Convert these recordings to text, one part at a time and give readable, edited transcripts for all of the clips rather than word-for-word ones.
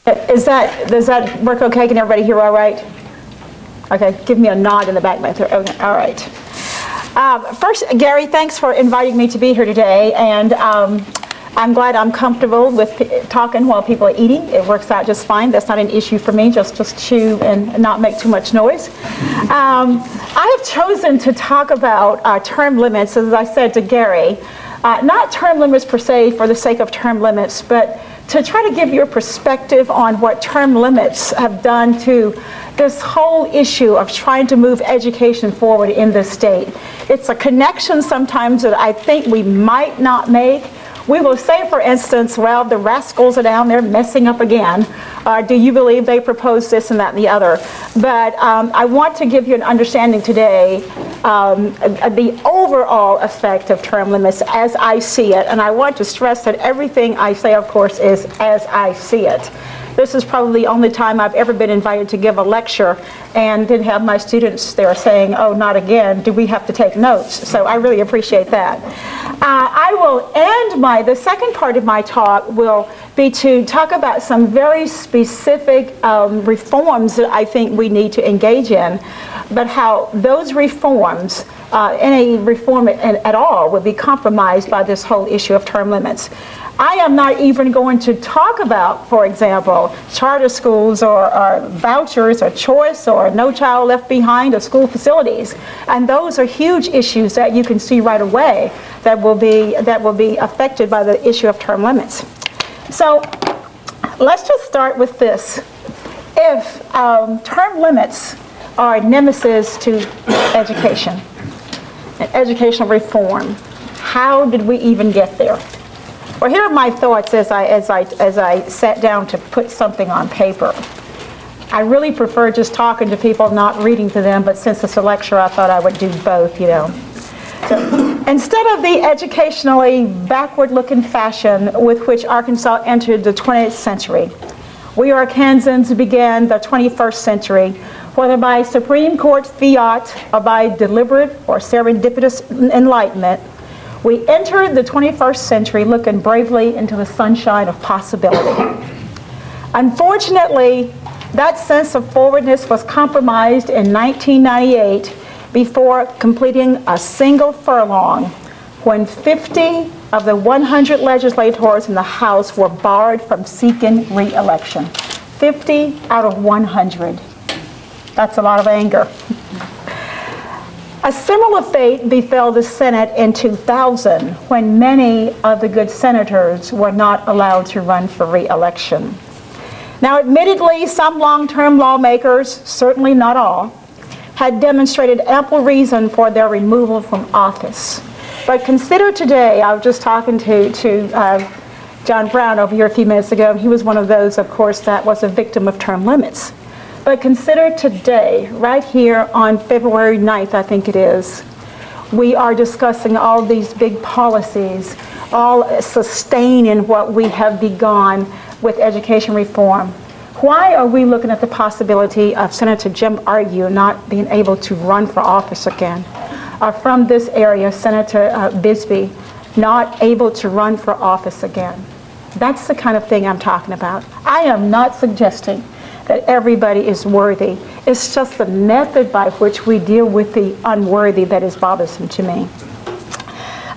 Does that work okay? Can everybody hear all right? Okay, give me a nod in the back there. Okay, all right. First, Gary, thanks for inviting me to be here today, and I'm glad I'm comfortable with talking while people are eating. It works out just fine. That's not an issue for me, just chew and not make too much noise. I have chosen to talk about term limits, as I said to Gary, not term limits per se for the sake of term limits, but to try to give you a perspective on what term limits have done to this whole issue of trying to move education forward in this state. It's a connection sometimes that I think we might not make. We will say, for instance, well, the rascals are down there messing up again. Do you believe they proposed this and that and the other? But I want to give you an understanding today the overall effect of term limits as I see it. And I want to stress that everything I say, of course, is as I see it. This is probably the only time I've ever been invited to give a lecture and didn't have my students there saying, oh, not again, do we have to take notes? So I really appreciate that. I will end the second part of my talk will be to talk about some very specific reforms that I think we need to engage in, but how those reforms, any reform at all, would be compromised by this whole issue of term limits. I am not even going to talk about, for example, charter schools or vouchers or choice or No Child Left Behind or school facilities. And those are huge issues that you can see right away that will be affected by the issue of term limits. So let's just start with this. If term limits are a nemesis to education and educational reform, how did we even get there? Well, here are my thoughts as I sat down to put something on paper. I really prefer just talking to people, not reading to them, but since it's a lecture, I thought I would do both, you know. So, instead of the educationally backward-looking fashion with which Arkansas entered the 20th century, we Arkansans began the 21st century, whether by Supreme Court fiat or by deliberate or serendipitous enlightenment. We entered the 21st century looking bravely into the sunshine of possibility. Unfortunately, that sense of forwardness was compromised in 1998 before completing a single furlong, when 50 of the 100 legislators in the House were barred from seeking re-election. 50 out of 100. That's a lot of anger. A similar fate befell the Senate in 2000, when many of the good senators were not allowed to run for re-election. Now, admittedly, some long-term lawmakers, certainly not all, had demonstrated ample reason for their removal from office. But consider today, I was just talking to John Brown over here a few minutes ago, and he was one of those, of course, that was a victim of term limits. But consider today, right here on February 9th, I think it is, we are discussing all these big policies, all sustaining what we have begun with education reform. Why are we looking at the possibility of Senator Jim Argue not being able to run for office again? Or from this area, Senator Bisbee not able to run for office again? That's the kind of thing I'm talking about. I am not suggesting that everybody is worthy. It's just the method by which we deal with the unworthy that is bothersome to me.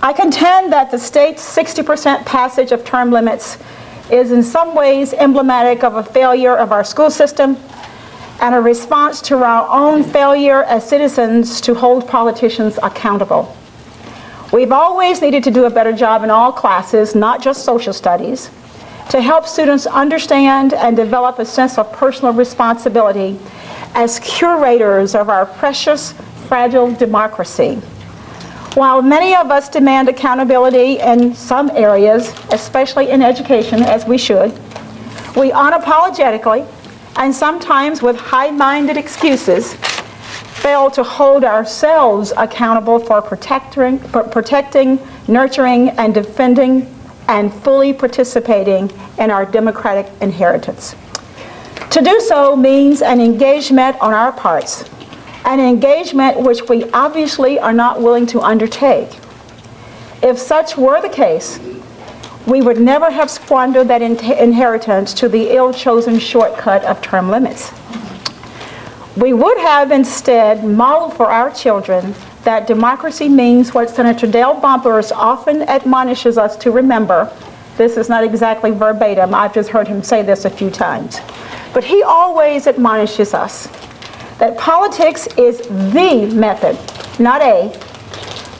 I contend that the state's 60% passage of term limits is in some ways emblematic of a failure of our school system and a response to our own failure as citizens to hold politicians accountable. We've always needed to do a better job in all classes, not just social studies, to help students understand and develop a sense of personal responsibility as curators of our precious, fragile democracy. While many of us demand accountability in some areas, especially in education, as we should, we unapologetically, and sometimes with high-minded excuses, fail to hold ourselves accountable for protecting, nurturing, and defending and fully participating in our democratic inheritance. To do so means an engagement on our parts, an engagement which we obviously are not willing to undertake. If such were the case, we would never have squandered that inheritance to the ill-chosen shortcut of term limits. We would have instead modeled for our children that democracy means what Senator Dale Bumpers often admonishes us to remember. This is not exactly verbatim, I've just heard him say this a few times. But he always admonishes us that politics is the method, not a.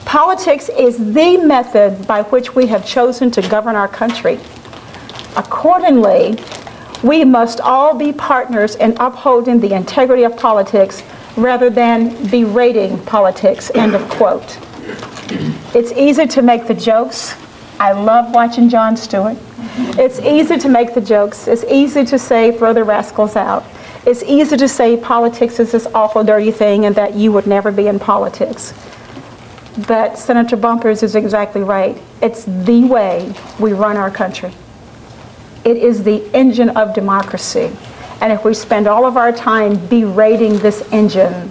Politics is the method by which we have chosen to govern our country. Accordingly, we must all be partners in upholding the integrity of politics rather than berating politics, end of quote. It's easy to make the jokes. I love watching Jon Stewart. It's easy to make the jokes. It's easy to say throw the rascals out. It's easy to say politics is this awful dirty thing and that you would never be in politics. But Senator Bumpers is exactly right. It's the way we run our country. It is the engine of democracy. And if we spend all of our time berating this engine,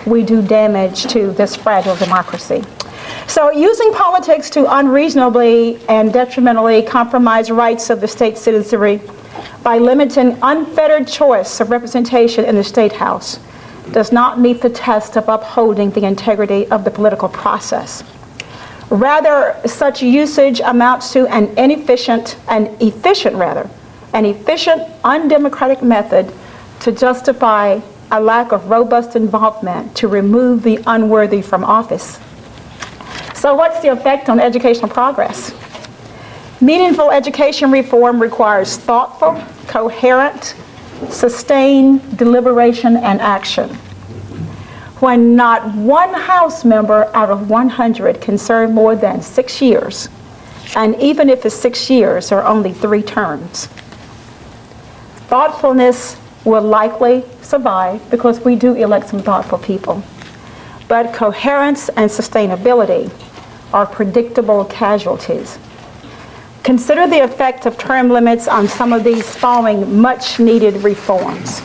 we do damage to this fragile democracy. So using politics to unreasonably and detrimentally compromise rights of the state citizenry by limiting unfettered choice of representation in the State House does not meet the test of upholding the integrity of the political process. Rather, such usage amounts to an efficient, undemocratic method to justify a lack of robust involvement to remove the unworthy from office. So what's the effect on educational progress? Meaningful education reform requires thoughtful, coherent, sustained deliberation and action. When not one House member out of 100 can serve more than 6 years, and even if it's 6 years or only 3 terms, thoughtfulness will likely survive because we do elect some thoughtful people. But coherence and sustainability are predictable casualties. Consider the effect of term limits on some of these following much-needed reforms.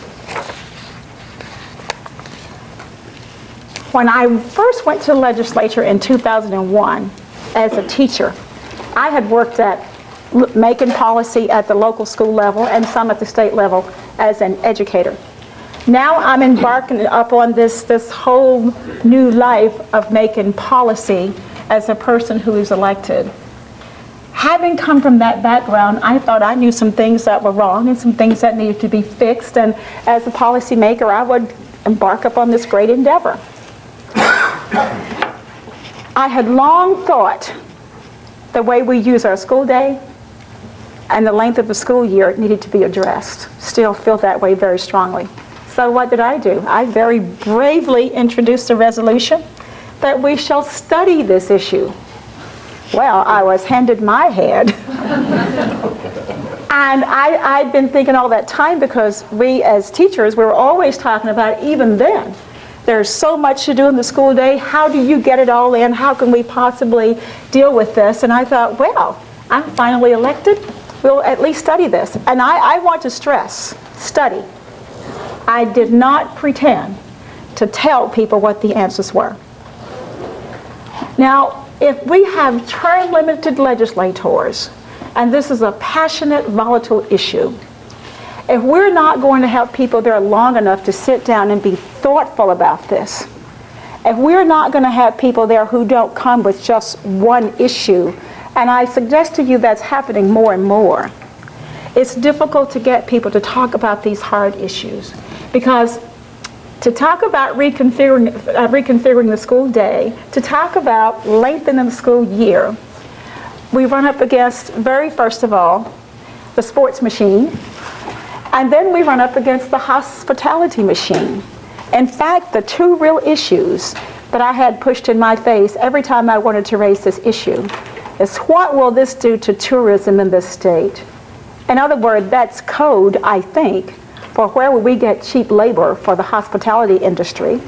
When I first went to the legislature in 2001 as a teacher, I had worked at making policy at the local school level and some at the state level as an educator. Now I'm embarking up on this whole new life of making policy as a person who is elected. Having come from that background, I thought I knew some things that were wrong and some things that needed to be fixed, and as a policymaker I would embark upon this great endeavor. I had long thought the way we use our school day and the length of the school year needed to be addressed. Still feel that way very strongly. So what did I do? I very bravely introduced a resolution that we shall study this issue. Well, I was handed my head. And I'd been thinking all that time, because we as teachers, we were always talking about, even then, there's so much to do in the school day. How do you get it all in? How can we possibly deal with this? And I thought, well, I'm finally elected. We'll at least study this. And I want to stress, study. I did not pretend to tell people what the answers were. Now, if we have term-limited legislators, and this is a passionate, volatile issue, if we're not going to have people there long enough to sit down and be thoughtful about this, if we're not going to have people there who don't come with just one issue, and I suggest to you that's happening more and more, it's difficult to get people to talk about these hard issues. Because to talk about reconfiguring the school day, to talk about lengthening the school year, we run up against, very first of all, the sports machine, and then we run up against the hospitality machine. In fact, the two real issues that I had pushed in my face every time I wanted to raise this issue is, what will this do to tourism in this state? In other words, that's code, I think, for where will we get cheap labor for the hospitality industry.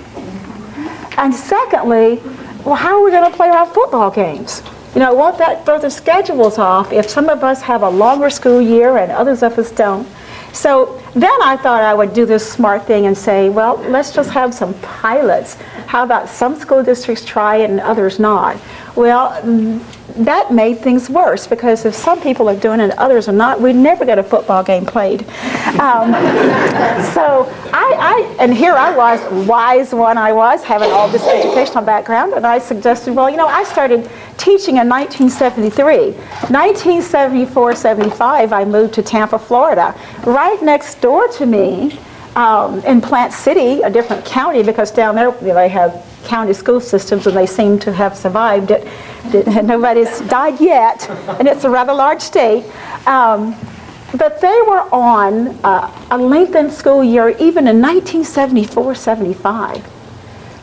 And secondly, well, how are we going to play our football games? You know, won't that throw the schedules off if some of us have a longer school year and others of us don't? So then I thought I would do this smart thing and say, well, let's just have some pilots. How about some school districts try it and others not? Well, that made things worse, because if some people are doing it and others are not, we never get a football game played. So and here I was, wise one I was, having all this educational background, and I suggested, well, you know, I started teaching in 1973. 1974, 75, I moved to Tampa, Florida. Right next door to me, in Plant City, a different county, because down there they have county school systems and they seem to have survived it. Nobody's died yet, and it's a rather large state. But they were on a lengthened school year even in 1974, 75.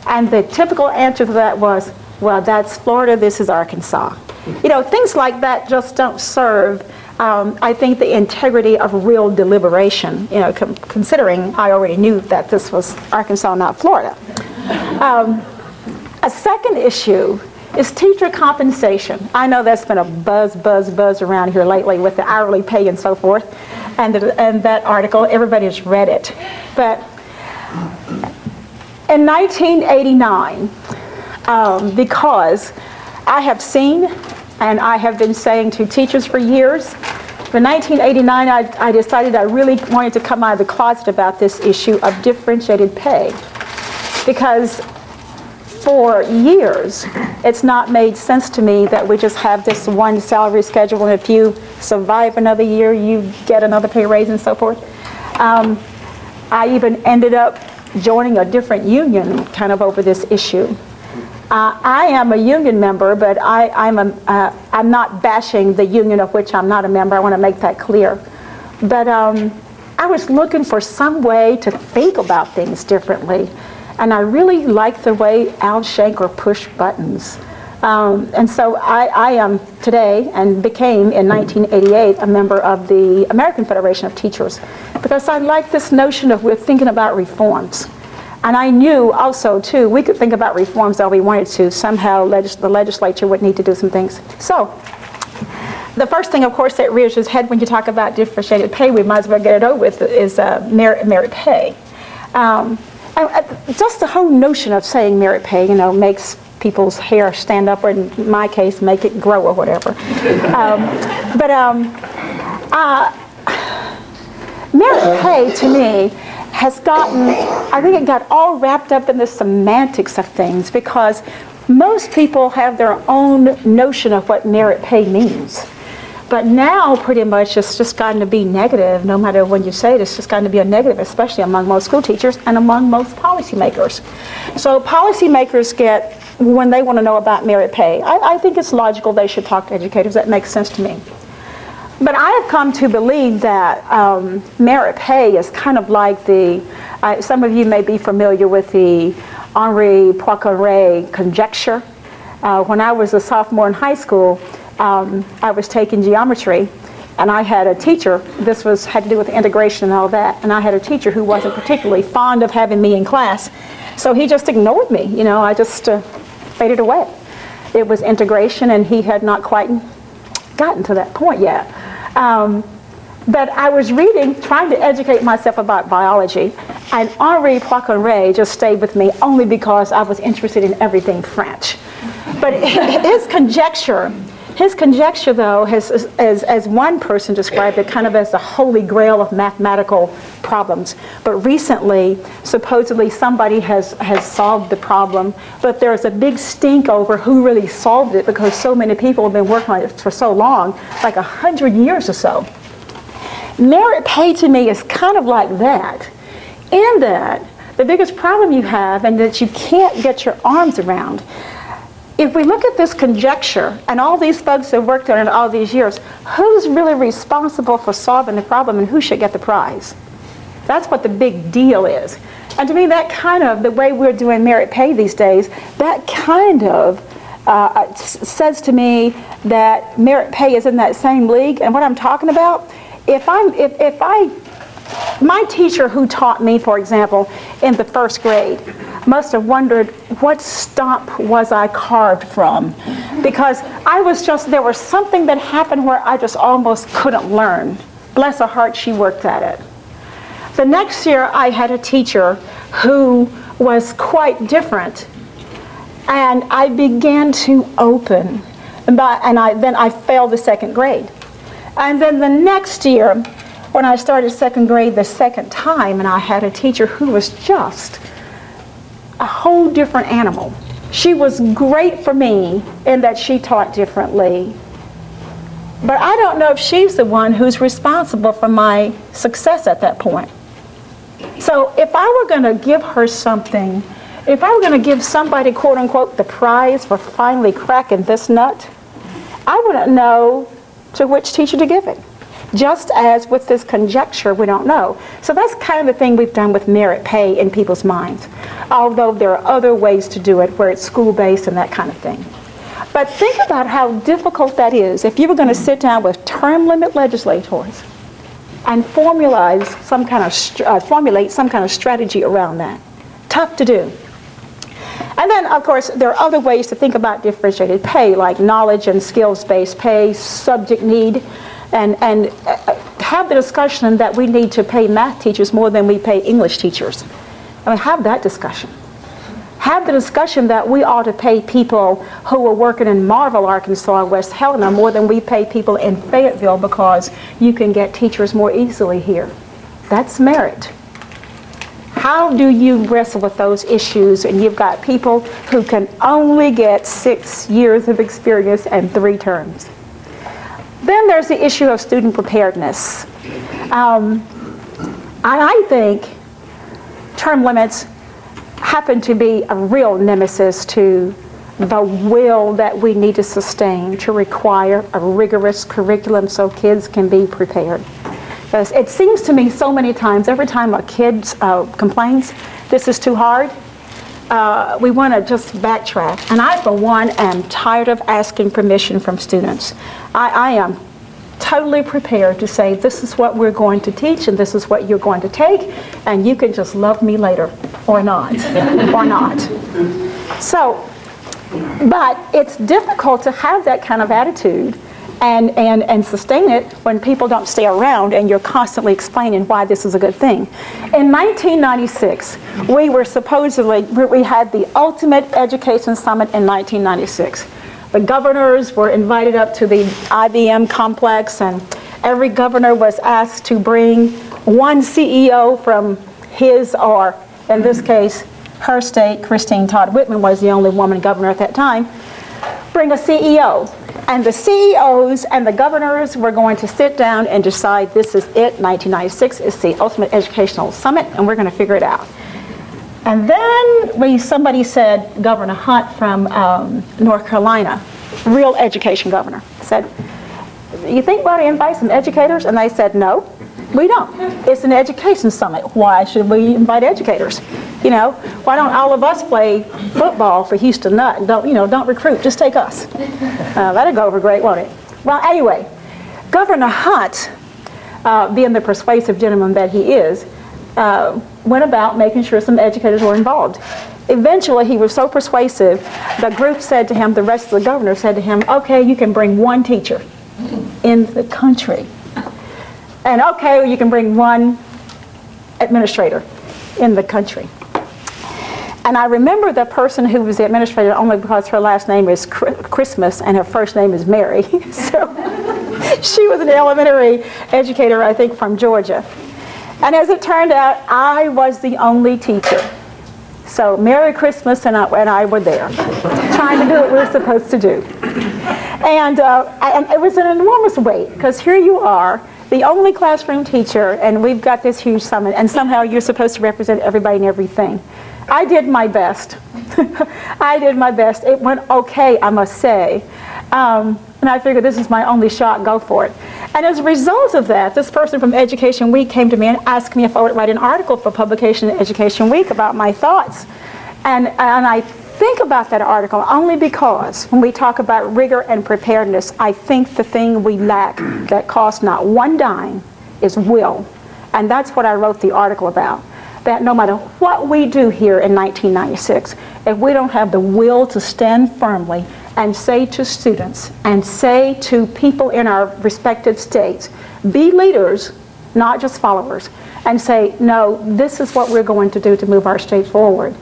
And the typical answer to that was, well, that's Florida, this is Arkansas. You know, things like that just don't serve, I think, the integrity of real deliberation, you know, considering I already knew that this was Arkansas, not Florida. A second issue is teacher compensation. I know that's been a buzz around here lately with the hourly pay and so forth, and that article, everybody's read it. But in 1989, because I have seen, and I have been saying to teachers for years, in 1989 I decided I really wanted to come out of the closet about this issue of differentiated pay, because for years it's not made sense to me that we just have this one salary schedule, and if you survive another year you get another pay raise and so forth. I even ended up joining a different union kind of over this issue. I am a union member, but I'm not bashing the union of which I'm not a member. I want to make that clear. But I was looking for some way to think about things differently. And I really like the way Al Shanker pushed buttons. And so I am today, and became in 1988, a member of the American Federation of Teachers, because I like this notion of we're thinking about reforms. And I knew also, too, we could think about reforms all we wanted to. Somehow the legislature would need to do some things. So the first thing, of course, that rears its head when you talk about differentiated pay, we might as well get it over with, is merit pay. Just the whole notion of saying merit pay, you know, makes people's hair stand up, or in my case, make it grow or whatever. Merit pay, to me, has gotten, I think it got all wrapped up in the semantics of things, because most people have their own notion of what merit pay means. But now, pretty much, it's just gotten to be negative. No matter when you say it, it's just gotten to be a negative, especially among most school teachers and among most policymakers. So policymakers get, when they want to know about merit pay, I think it's logical they should talk to educators. That makes sense to me. But I have come to believe that merit pay is kind of like the, some of you may be familiar with the Henri Poincaré conjecture. When I was a sophomore in high school, I was taking geometry, and I had a teacher, this had to do with integration and all that, and I had a teacher who wasn't particularly fond of having me in class, so he just ignored me, you know, I just faded away. It was integration, and he had not quite gotten to that point yet. But I was reading, trying to educate myself about biology, and Henri Poincaré just stayed with me only because I was interested in everything French. But his conjecture, though, as one person described it, kind of as the holy grail of mathematical problems. But recently, supposedly somebody has solved the problem, but there's a big stink over who really solved it, because so many people have been working on it for so long, like 100 years or so. Merit pay to me is kind of like that, in that the biggest problem you have, and that you can't get your arms around, if we look at this conjecture, and all these folks have worked on it all these years, who's really responsible for solving the problem, and who should get the prize? That's what the big deal is. And to me, that kind of, the way we're doing merit pay these days, that kind of says to me that merit pay is in that same league. And what I'm talking about, my teacher who taught me, for example, in the first grade, must have wondered what stump was I carved from, because there was something that happened where I just almost couldn't learn. Bless her heart, she worked at it. The next year I had a teacher who was quite different, and I began to open then I failed the second grade. And then the next year, when I started second grade the second time, and I had a teacher who was just a whole different animal. She was great for me in that she taught differently. But I don't know if she's the one who's responsible for my success at that point. So if I were going to give her something, if I were going to give somebody, quote unquote, the prize for finally cracking this nut, I wouldn't know to which teacher to give it. Just as with this conjecture, we don't know. So that's kind of the thing we've done with merit pay in people's minds. Although there are other ways to do it where it's school-based and that kind of thing. But think about how difficult that is if you were going to sit down with term limit legislators and formulate some kind of strategy around that. Tough to do. And then, of course, there are other ways to think about differentiated pay, like knowledge and skills-based pay, subject need, and have the discussion that we need to pay math teachers more than we pay English teachers. I mean, have that discussion. Have the discussion that we ought to pay people who are working in Marvell, Arkansas, West Helena more than we pay people in Fayetteville because you can get teachers more easily here. That's merit. How do you wrestle with those issues and you've got people who can only get 6 years of experience and 3 terms? Then there's the issue of student preparedness. I think term limits happen to be a real nemesis to the will that we need to sustain to require a rigorous curriculum so kids can be prepared. Because it seems to me so many times, every time a kid complains, this is too hard, we want to just backtrack. And I, for one, am tired of asking permission from students. I am totally prepared to say, this is what we're going to teach and this is what you're going to take, and you can just love me later, or not, or not. So, but it's difficult to have that kind of attitude and sustain it when people don't stay around and you're constantly explaining why this is a good thing. In 1996, we had the ultimate education summit in 1996. The governors were invited up to the IBM complex, and every governor was asked to bring one CEO from his, or in this case, her state. Christine Todd Whitman was the only woman governor at that time. Bring a CEO. And the CEOs and the governors were going to sit down and decide, this is it, 1996 is the ultimate educational summit, and we're going to figure it out. And then somebody said, Governor Hunt from North Carolina, real education governor, said, you think we ought to invite some educators? And they said, no, we don't. It's an education summit. Why should we invite educators? You know, why don't all of us play football for Houston Nutt and don't recruit, just take us. That'd go over great, won't it? Well, anyway, Governor Hunt, being the persuasive gentleman that he is, went about making sure some educators were involved. Eventually, he was so persuasive, the group said to him, the rest of the governors said to him, okay, you can bring one teacher in the country. And okay, you can bring one administrator in the country. And I remember the person who was the administrator only because her last name is Christmas and her first name is Mary. So she was an elementary educator, I think, from Georgia. And as it turned out, I was the only teacher. So Merry Christmas and I were there, trying to do what we were supposed to do. And it was an enormous weight, because here you are, the only classroom teacher, and we've got this huge summit, and somehow you're supposed to represent everybody and everything. I did my best. I did my best. It went okay, I must say. And I figured this is my only shot, go for it. And as a result of that, this person from Education Week came to me and asked me if I would write an article for publication in Education Week about my thoughts. And I think about that article only because when we talk about rigor and preparedness, I think the thing we lack that costs not one dime is will. And that's what I wrote the article about. That no matter what we do here in 1996, if we don't have the will to stand firmly and say to students and say to people in our respective states, be leaders, not just followers, and say, no, this is what we're going to do to move our state forward,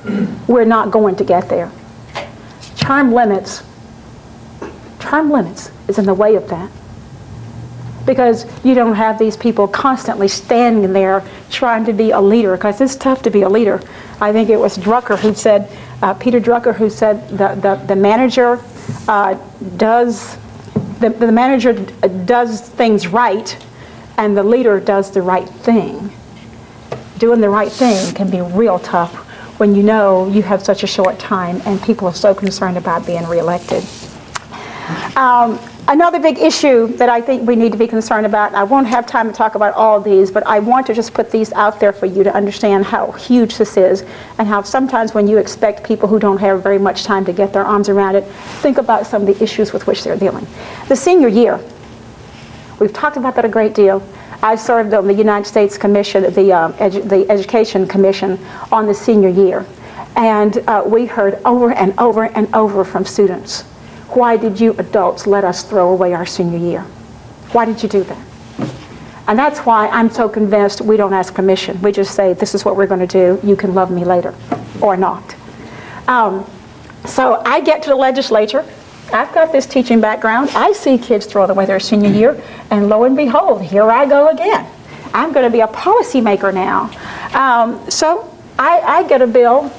we're not going to get there. Term limits Term limits is in the way of that. Because you don't have these people constantly standing there trying to be a leader, because it's tough to be a leader. I think it was Drucker who said, Peter Drucker, who said the manager the manager does things right, and the leader does the right thing. Doing the right thing can be real tough when you know you have such a short time and people are so concerned about being reelected. Another big issue that I think we need to be concerned about, and I won't have time to talk about all of these, but I want to just put these out there for you to understand how huge this is, and how sometimes when you expect people who don't have very much time to get their arms around it, think about some of the issues with which they're dealing. The senior year. We've talked about that a great deal. I served on the United States Commission, the Education Commission on the senior year, and we heard over and over and over from students, why did you adults let us throw away our senior year? Why did you do that? And that's why I'm so convinced we don't ask permission. We just say, this is what we're going to do. You can love me later, or not. So I get to the legislature. I've got this teaching background. I see kids throwing away their senior year, and lo and behold, here I go again. I'm going to be a policymaker now. So I get a bill,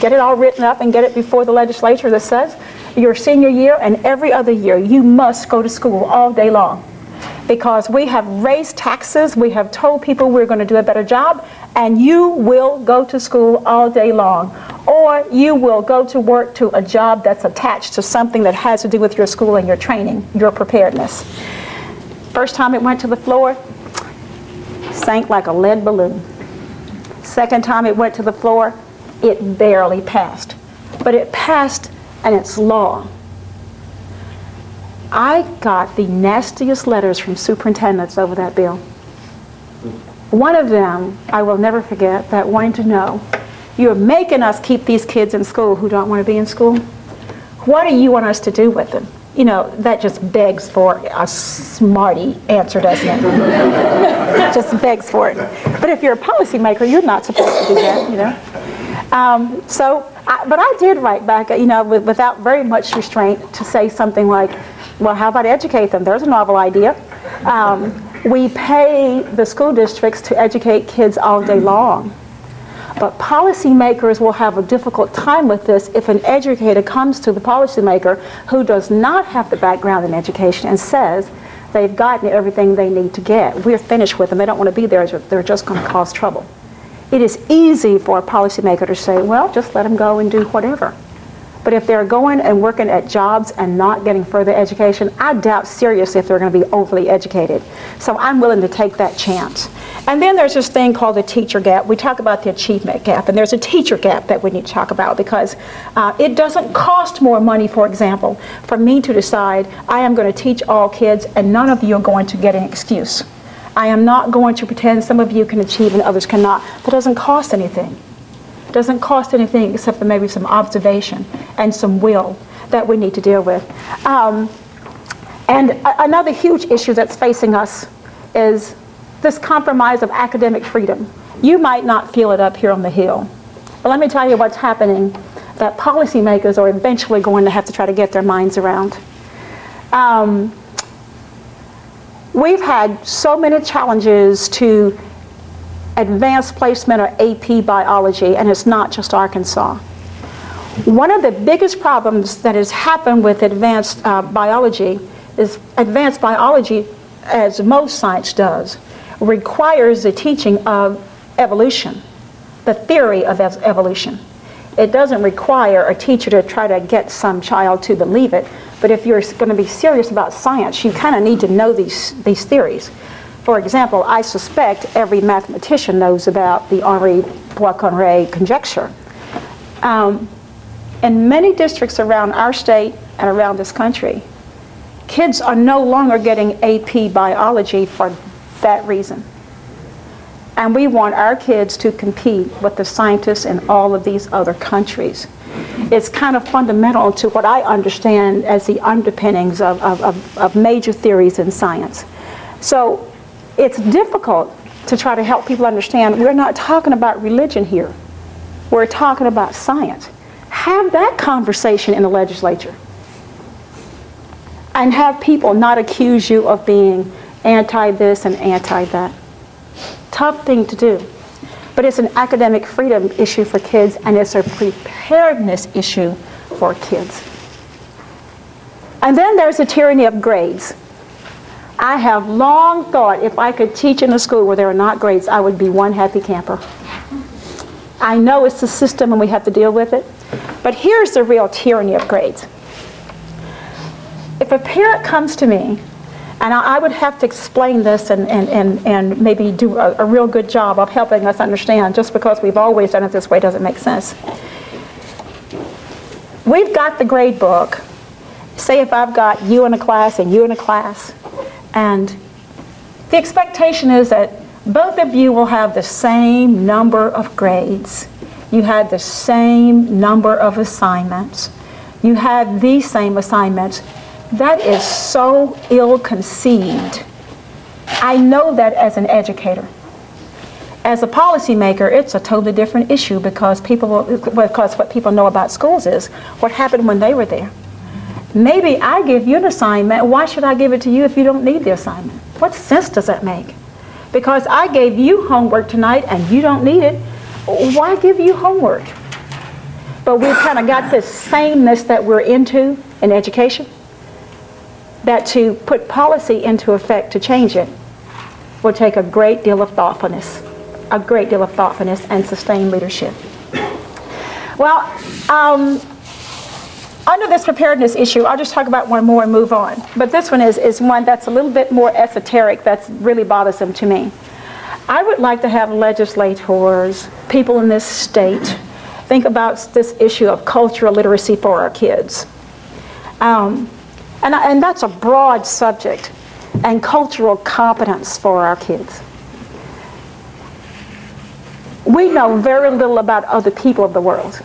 get it all written up, and get it before the legislature that says, your senior year and every other year, you must go to school all day long. Because we have raised taxes, we have told people we're going to do a better job, and you will go to school all day long. Or you will go to work to a job that's attached to something that has to do with your school and your training, your preparedness. First time it went to the floor, sank like a lead balloon. Second time it went to the floor, it barely passed. But it passed, and it's law. I got the nastiest letters from superintendents over that bill. One of them, I will never forget, that wanted to know, you're making us keep these kids in school who don't want to be in school. What do you want us to do with them? You know, that just begs for a smarty answer, doesn't it? It just begs for it. But if you're a policymaker, you're not supposed to do that, you know. But I did write back, you know, without very much restraint, to say something like, well, how about educate them? There's a novel idea. We pay the school districts to educate kids all day long. But policymakers will have a difficult time with this if an educator comes to the policymaker who does not have the background in education and says they've gotten everything they need to get. We're finished with them. They don't want to be there. They're just going to cause trouble. It is easy for a policymaker to say, well, just let them go and do whatever. But if they're going and working at jobs and not getting further education, I doubt seriously if they're going to be overly educated. So I'm willing to take that chance. And then there's this thing called the teacher gap. We talk about the achievement gap, and there's a teacher gap that we need to talk about, because it doesn't cost more money, for example, for me to decide I am going to teach all kids and none of you are going to get an excuse. I am not going to pretend some of you can achieve and others cannot. That doesn't cost anything. It doesn't cost anything except for maybe some observation and some will that we need to deal with. And another huge issue that's facing us is this compromise of academic freedom. You might not feel it up here on the Hill, but let me tell you what's happening that policymakers are eventually going to have to try to get their minds around. We've had so many challenges to advanced placement or AP biology, and it's not just Arkansas. One of the biggest problems that has happened with advanced biology is advanced biology, as most science does, requires the teaching of evolution, the theory of evolution. It doesn't require a teacher to try to get some child to believe it, but if you're going to be serious about science, you kind of need to know these theories. For example, I suspect every mathematician knows about the Henri-Poincaré conjecture. In many districts around our state and around this country, kids are no longer getting AP biology for that reason. And we want our kids to compete with the scientists in all of these other countries. It's kind of fundamental to what I understand as the underpinnings of major theories in science. So it's difficult to try to help people understand we're not talking about religion here. We're talking about science. Have that conversation in the legislature. and have people not accuse you of being anti this and anti that. Tough thing to do. But it's an academic freedom issue for kids, and it's a preparedness issue for kids. And then there's the tyranny of grades. I have long thought if I could teach in a school where there are not grades, I would be one happy camper. I know it's the system and we have to deal with it, but here's the real tyranny of grades. If a parent comes to me, and I would have to explain this and maybe do a real good job of helping us understand, just because we've always done it this way doesn't make sense. We've got the grade book. Say if I've got you in a class and you in a class, and the expectation is that both of you will have the same number of grades. You had the same number of assignments. You had these same assignments. That is so ill-conceived. I know that as an educator. As a policymaker, it's a totally different issue because what people know about schools is what happened when they were there. Maybe I give you an assignment. Why should I give it to you if you don't need the assignment? What sense does that make? Because I gave you homework tonight and you don't need it. Why give you homework? But we've kind of got this sameness that we're into in education, that to put policy into effect to change it will take a great deal of thoughtfulness, and sustained leadership. Well, under this preparedness issue, I'll just talk about one more and move on. But this one is one that's a little bit more esoteric, that's really bothersome to me. I would like to have legislators, people in this state, think about this issue of cultural literacy for our kids. And that's a broad subject, and cultural competence for our kids. We know very little about other people of the world.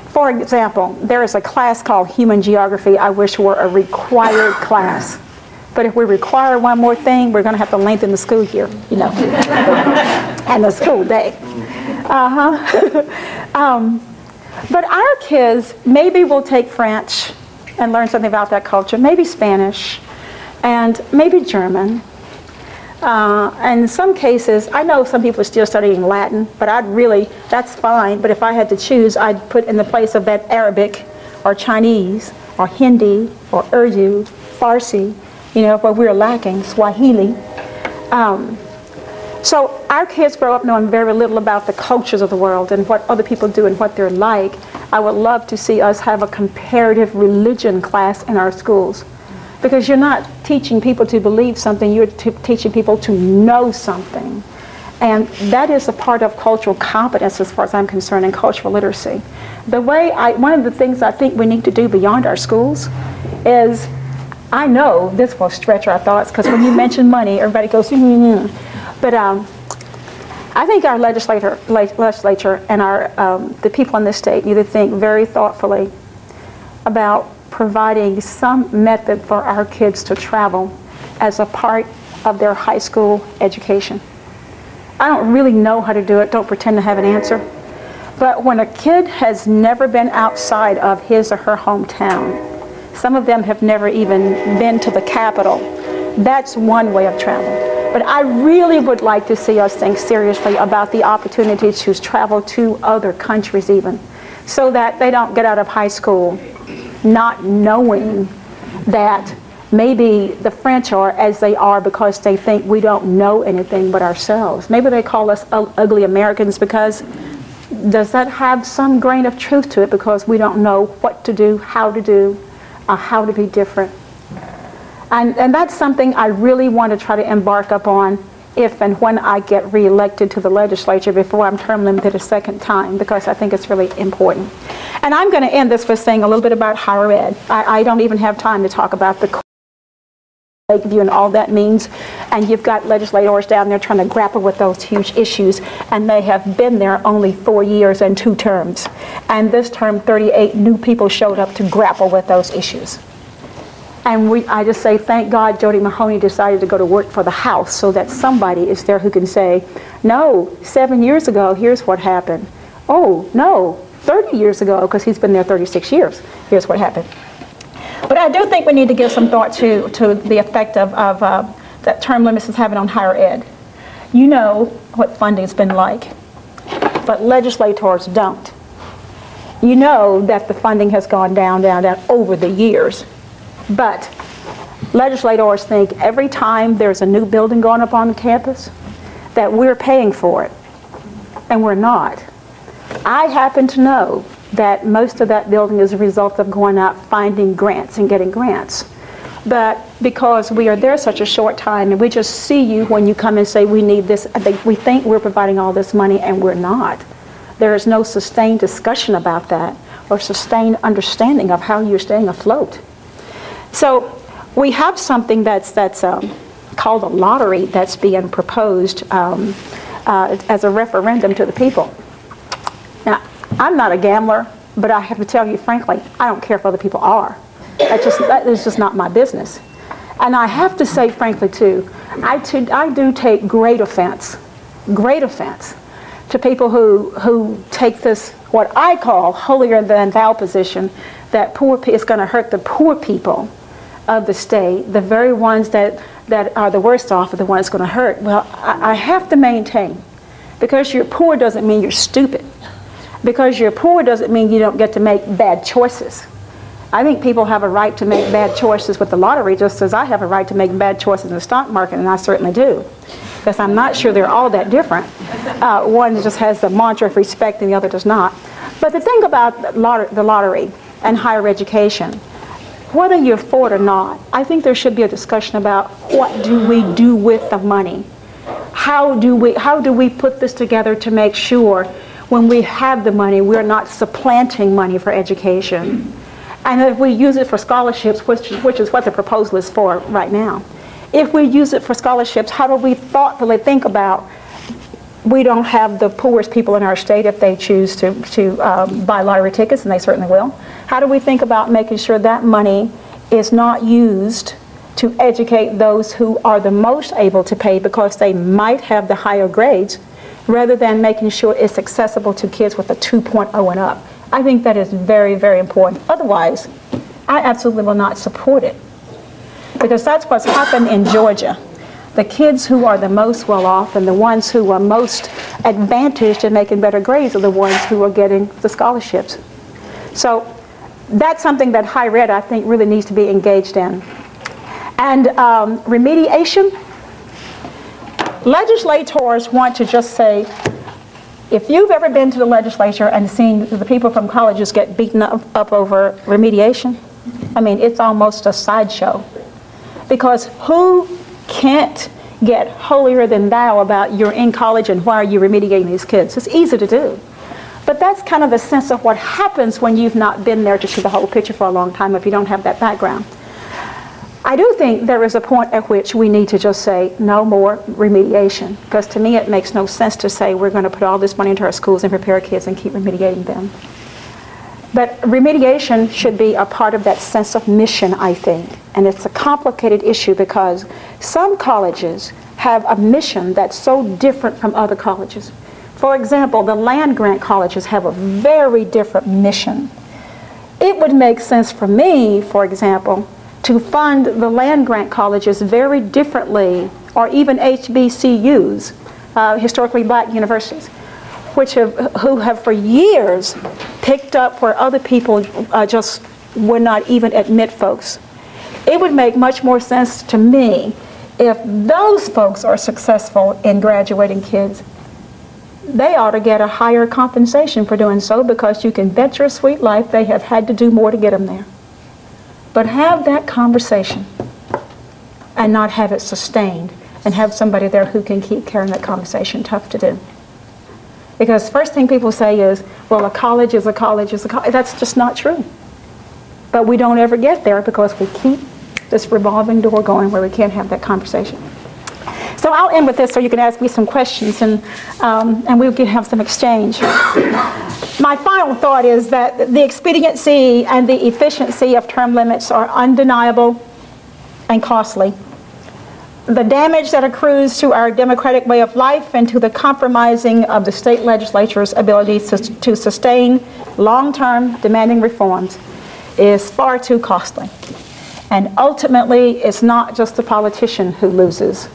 For example, there is a class called Human Geography I wish were a required class. But if we require one more thing, we're going to have to lengthen the school year, you know, and the school day. But our kids maybe will take French and learn something about that culture, maybe Spanish, and maybe German. And in some cases, I know some people are still studying Latin, but that's fine. But if I had to choose, I'd put in the place of that Arabic or Chinese or Hindi or Urdu, Farsi, you know, where we're lacking, Swahili. So our kids grow up knowing very little about the cultures of the world and what other people do and what they're like. I would love to see us have a comparative religion class in our schools. Because you're not teaching people to believe something, you're teaching people to know something. And that is a part of cultural competence as far as I'm concerned, and cultural literacy. One of the things I think we need to do beyond our schools is, I know this will stretch our thoughts, because when you mention money, everybody goes, But I think our legislature and the people in this state need to think very thoughtfully about providing some method for our kids to travel as a part of their high school education. I don't really know how to do it, don't pretend to have an answer. But when a kid has never been outside of his or her hometown, some of them have never even been to the capital, that's one way of travel. But I really would like to see us think seriously about the opportunity to travel to other countries even, so that they don't get out of high school not knowing that maybe the French are as they are because they think we don't know anything but ourselves. Maybe they call us ugly Americans because, does that have some grain of truth to it, because we don't know what to do, how to be different. And that's something I really want to try to embark upon if and when I get reelected to the legislature before I'm term limited a second time, because I think it's really important. And I'm going to end this with saying a little bit about higher ed. I don't even have time to talk about the Lakeview and all that means. And you've got legislators down there trying to grapple with those huge issues, and they have been there only 4 years and 2 terms. And this term, 38 new people showed up to grapple with those issues. And I just say, thank God Jody Mahoney decided to go to work for the House, so that somebody is there who can say, no, 7 years ago, here's what happened. Oh, no, 30 years ago, because he's been there 36 years, here's what happened. But I do think we need to give some thought to the effect of that term limits is having on higher ed. You know what funding's been like, but legislators don't. You know that the funding has gone down, down, down over the years. But legislators think every time there's a new building going up on the campus that we're paying for it, and we're not. I happen to know that most of that building is a result of going out finding grants and getting grants. But because we are there such a short time and we just see you when you come and say we need this, we think we're providing all this money and we're not. There is no sustained discussion about that or sustained understanding of how you're staying afloat. So we have something that's called a lottery that's being proposed as a referendum to the people. Now, I'm not a gambler, but I have to tell you frankly, I don't care if other people are. That is just not my business. And I have to say frankly too, I do take great offense to people who take this, what I call holier than thou position, that it's going to hurt the poor people of the state, the very ones that are the worst off are the ones going to hurt. Well, I have to maintain, because you're poor doesn't mean you're stupid. Because you're poor doesn't mean you don't get to make bad choices. I think people have a right to make bad choices with the lottery, just as I have a right to make bad choices in the stock market, and I certainly do. Because I'm not sure they're all that different. One just has the mantra of respect and the other does not. But the thing about the lottery and higher education, whether you're for it or not, I think there should be a discussion about what do we do with the money? How do we put this together to make sure when we have the money, we're not supplanting money for education? And if we use it for scholarships, which is what the proposal is for right now, if we use it for scholarships, how do we thoughtfully think about, we don't have the poorest people in our state if they choose to buy lottery tickets, and they certainly will. How do we think about making sure that money is not used to educate those who are the most able to pay because they might have the higher grades, rather than making sure it's accessible to kids with a 2.0 and up? I think that is very, very important. Otherwise, I absolutely will not support it. Because that's what's happened in Georgia. The kids who are the most well off and the ones who are most advantaged in making better grades are the ones who are getting the scholarships. So that's something that higher ed, I think, really needs to be engaged in. And remediation, legislators want to just say, if you've ever been to the legislature and seen the people from colleges get beaten up over remediation, I mean, it's almost a sideshow. Because who can't get holier than thou about you're in college and why are you remediating these kids? It's easy to do. But that's kind of the sense of what happens when you've not been there to see the whole picture for a long time if you don't have that background. I do think there is a point at which we need to just say no more remediation, because to me it makes no sense to say we're going to put all this money into our schools and prepare kids and keep remediating them. But remediation should be a part of that sense of mission, I think. And it's a complicated issue because some colleges have a mission that's so different from other colleges. For example, the land-grant colleges have a very different mission. It would make sense for me, for example, to fund the land-grant colleges very differently, or even HBCUs, historically black universities, who have for years picked up where other people just would not even admit folks. It would make much more sense to me if those folks are successful in graduating kids. They ought to get a higher compensation for doing so, because you can bet your sweet life they have had to do more to get them there. But have that conversation and not have it sustained, and have somebody there who can keep carrying that conversation. Tough to do. Because first thing people say is, well, a college is a college is a college. That's just not true. But we don't ever get there because we keep this revolving door going where we can't have that conversation. So I'll end with this so you can ask me some questions, and we can have some exchange. My final thought is that the expediency and the efficiency of term limits are undeniable and costly. The damage that accrues to our democratic way of life and to the compromising of the state legislature's ability to sustain long-term demanding reforms is far too costly. And ultimately, it's not just the politician who loses.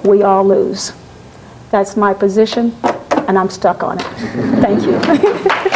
We all lose. That's my position, and I'm stuck on it. Thank you.